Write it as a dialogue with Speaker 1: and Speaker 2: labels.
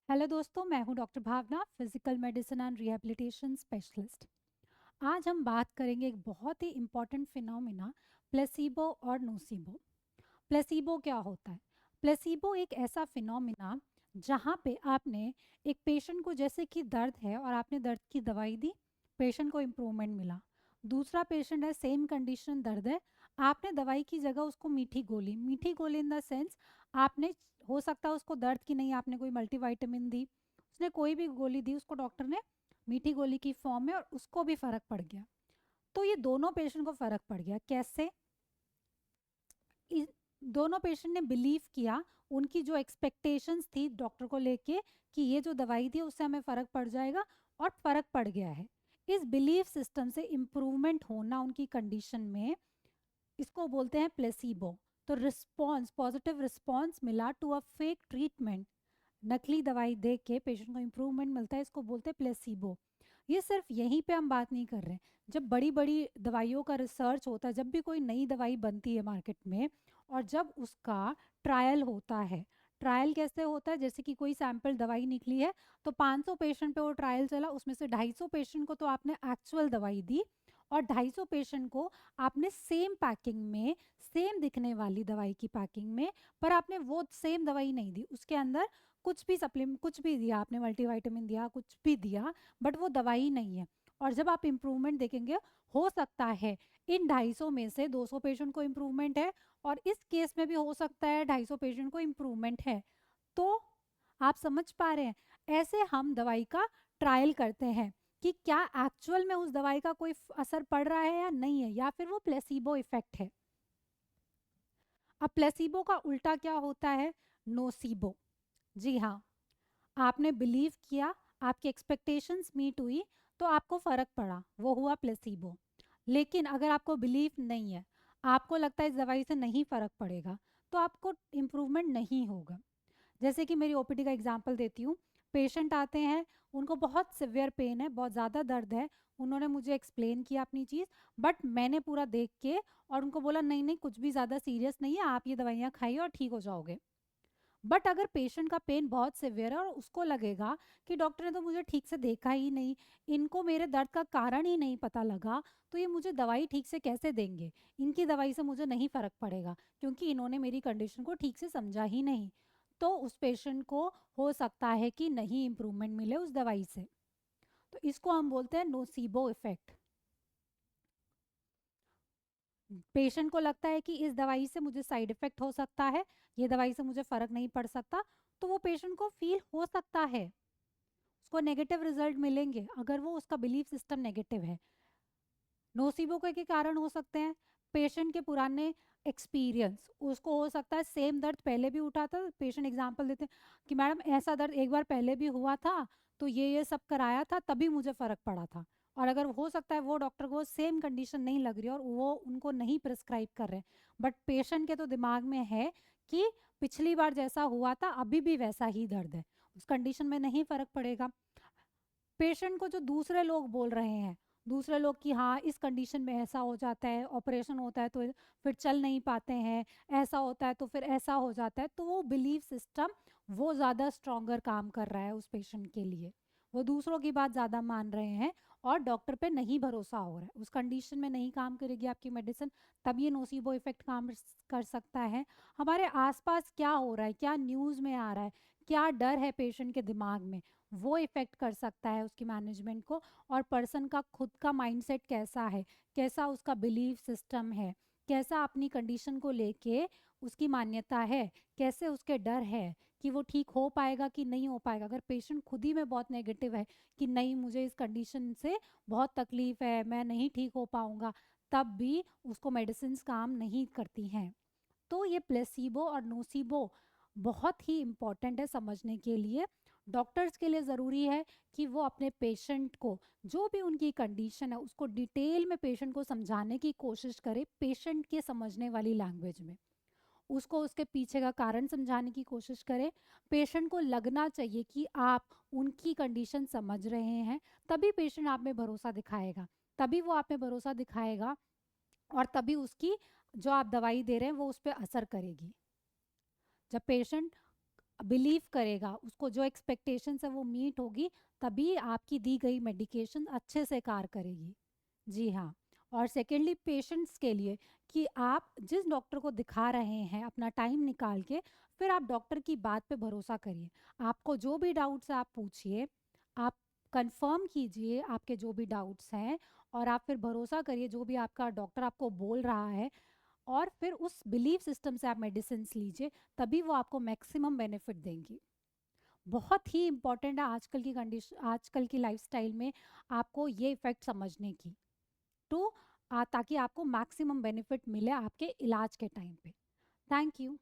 Speaker 1: Hello दोस्तों, मैं हूं doctor Bhavna, physical medicine and rehabilitation specialist. आज हम बात करेंगे एक बहुत ही इम्पॉर्टेंट फिनोमिना, प्लेसीबो और नोसीबो। प्लेसीबो क्या होता है? प्लेसीबो एक ऐसा फिनोमिना जहां पे आपने एक पेशेंट को, जैसे कि दर्द है और आपने दर्द की दवाई दी, पेशेंट को इम्प्रूवमेंट मिला। दूसरा पेशेंट है, सेम कंडीशन, दर्द है, आपने दवाई की जगह उसको मीठी गोली इन द सेंस, आपने, हो सकता है उसको दर्द की नहीं, आपने कोई मल्टीविटामिन दी, उसने कोई भी गोली दी उसको डॉक्टर ने मीठी गोली की फॉर्म में, और उसको भी फ़र्क पड़ गया। तो ये दोनों पेशेंट को फ़र्क पड़ गया कैसे? दोनों पेशेंट ने बिलीव किया, उनकी जो एक्सपेक्टेशंस थी डॉक्टर को लेके कि ये जो दवाई थी उससे हमें फ़र्क पड़ जाएगा, और फ़र्क पड़ गया है। इस बिलीफ सिस्टम से इम्प्रूवमेंट होना उनकी कंडीशन में, इसको बोलते हैं प्लेसीबो। तो रिस्पॉन्स, पॉजिटिव रिस्पॉन्स मिला टू अ फेक ट्रीटमेंट, नकली दवाई दे के पेशेंट को इम्प्रूवमेंट मिलता है, इसको बोलते हैं प्लेसीबो। ये सिर्फ यहीं पे हम बात नहीं कर रहे हैं। जब बड़ी बड़ी दवाइयों का रिसर्च होता है, जब भी कोई नई दवाई बनती है मार्केट में, और जब उसका ट्रायल होता है, ट्रायल कैसे होता है? जैसे कि कोई सैंपल दवाई निकली है, तो 500 पेशेंट पे वो ट्रायल चला, उसमें से 250 पेशेंट को तो आपने एक्चुअल दवाई दी, और 250 पेशेंट को आपने सेम पैकिंग में, सेम दिखने वाली दवाई की पैकिंग में, पर आपने वो सेम दवाई नहीं दी, उसके अंदर कुछ भी सप्लीमेंट, कुछ भी दिया आपने, मल्टीविटामिन दिया, कुछ भी दिया, बट वो दवाई नहीं है। और जब आप इम्प्रूवमेंट देखेंगे, हो सकता है इन 250 में से 200 पेशेंट को इम्प्रूवमेंट है, और इस केस में भी हो सकता है 250 पेशेंट को इम्प्रूवमेंट है। तो आप समझ पा रहे हैं? ऐसे हम दवाई का ट्रायल करते हैं कि क्या एक्चुअल में उस दवाई का कोई असर पड़ रहा है या नहीं है, या फिर वो प्लेसीबो इफेक्ट है। अब प्लेसीबो का उल्टा क्या होता है? नोसीबो। जी हाँ, आपने बिलीव किया, आपकी एक्सपेक्टेशंस मीट हुई, तो आपको फ़र्क पड़ा, वो हुआ प्लेसीबो। लेकिन अगर आपको बिलीव नहीं है, आपको लगता है इस दवाई से नहीं फ़र्क पड़ेगा, तो आपको इम्प्रूवमेंट नहीं होगा। जैसे कि मेरी ओपीडी का एग्जांपल देती हूँ। पेशेंट आते हैं, उनको बहुत सिवियर पेन है, बहुत ज़्यादा दर्द है, उन्होंने मुझे एक्सप्लेन किया अपनी चीज़, बट मैंने पूरा देख के और उनको बोला नहीं नहीं, कुछ भी ज़्यादा सीरियस नहीं है, आप ये दवाइयाँ खाइए और ठीक हो जाओगे। बट अगर पेशेंट का पेन बहुत सिवियर है और उसको लगेगा कि डॉक्टर ने तो मुझे ठीक से देखा ही नहीं, इनको मेरे दर्द का कारण ही नहीं पता लगा, तो ये मुझे दवाई ठीक से कैसे देंगे, इनकी दवाई से मुझे नहीं फ़र्क पड़ेगा क्योंकि इन्होंने मेरी कंडीशन को ठीक से समझा ही नहीं, तो उस पेशेंट को हो सकता है कि नहीं इम्प्रूवमेंट मिले उस दवाई से। तो इसको हम बोलते हैं नोसीबो इफेक्ट। पेशेंट को लगता है कि इस दवाई से मुझे साइड इफेक्ट हो सकता है, ये दवाई से मुझे फ़र्क नहीं पड़ सकता, तो वो पेशेंट को फील हो सकता है, उसको नेगेटिव रिजल्ट मिलेंगे अगर वो, उसका बिलीफ सिस्टम नेगेटिव है। नोसिबो के कारण हो सकते हैं, पेशेंट के पुराने एक्सपीरियंस, उसको हो सकता है सेम दर्द पहले भी उठा था, पेशेंट एग्जांपल देते हैं कि मैडम ऐसा दर्द एक बार पहले भी हुआ था, तो ये सब कराया था तभी मुझे फ़र्क पड़ा था। और अगर हो सकता है वो डॉक्टर को सेम कंडीशन नहीं लग रही और वो उनको नहीं प्रिस्क्राइब कर रहे, बट पेशेंट के तो दिमाग में है कि पिछली बार जैसा हुआ था अभी भी वैसा ही दर्द है, उस कंडीशन में नहीं फ़र्क पड़ेगा। पेशेंट को जो दूसरे लोग बोल रहे हैं, दूसरे लोग कि हाँ इस कंडीशन में ऐसा हो जाता है, ऑपरेशन होता है तो फिर चल नहीं पाते हैं, ऐसा होता है तो फिर ऐसा हो जाता है, तो वो बिलीफ सिस्टम वो ज़्यादा स्ट्रॉन्गर काम कर रहा है उस पेशेंट के लिए, वो दूसरों की बात ज़्यादा मान रहे हैं और डॉक्टर पे नहीं भरोसा हो रहा है, उस कंडीशन में नहीं काम करेगी आपकी मेडिसिन, तब ये नोसीबो इफेक्ट काम कर सकता है। हमारे आसपास क्या हो रहा है, क्या न्यूज़ में आ रहा है, क्या डर है पेशेंट के दिमाग में, वो इफ़ेक्ट कर सकता है उसकी मैनेजमेंट को। और पर्सन का खुद का माइंडसेट कैसा है, कैसा उसका बिलीफ सिस्टम है, कैसा अपनी कंडीशन को लेके उसकी मान्यता है, कैसे उसके डर है कि वो ठीक हो पाएगा कि नहीं हो पाएगा। अगर पेशेंट खुद ही में बहुत नेगेटिव है कि नहीं मुझे इस कंडीशन से बहुत तकलीफ है, मैं नहीं ठीक हो पाऊंगा, तब भी उसको मेडिसिन काम नहीं करती हैं। तो ये प्लेसीबो और नोसीबो बहुत ही इम्पॉर्टेंट है समझने के लिए। डॉक्टर्स के लिए ज़रूरी है कि वो अपने पेशेंट को, जो भी उनकी कंडीशन है, उसको डिटेल में पेशेंट को समझाने की कोशिश करे, पेशेंट के समझने वाली लैंग्वेज में उसको उसके पीछे का कारण समझाने की कोशिश करें। पेशेंट को लगना चाहिए कि आप उनकी कंडीशन समझ रहे हैं, तभी पेशेंट आप में भरोसा दिखाएगा, तभी वो आप में भरोसा दिखाएगा, और तभी उसकी जो आप दवाई दे रहे हैं वो उस पर असर करेगी। जब पेशेंट बिलीव करेगा, उसको जो एक्सपेक्टेशंस है वो मीट होगी, तभी आपकी दी गई मेडिकेशन अच्छे से कार्य करेगी। जी हाँ। और सेकेंडली पेशेंट्स के लिए कि आप जिस डॉक्टर को दिखा रहे हैं अपना टाइम निकाल के, फिर आप डॉक्टर की बात पे भरोसा करिए। आपको जो भी डाउट्स है आप पूछिए, आप कंफर्म कीजिए आपके जो भी डाउट्स हैं, और आप फिर भरोसा करिए जो भी आपका डॉक्टर आपको बोल रहा है, और फिर उस बिलीफ सिस्टम से आप मेडिसिन लीजिए, तभी वो आपको मैक्सिमम बेनिफिट देंगी। बहुत ही इंपॉर्टेंट है आजकल की कंडीशन, आजकल की लाइफस्टाइल में आपको ये इफेक्ट समझने की, तो ताकि आपको मैक्सिमम बेनिफिट मिले आपके इलाज के टाइम पे। Thank you.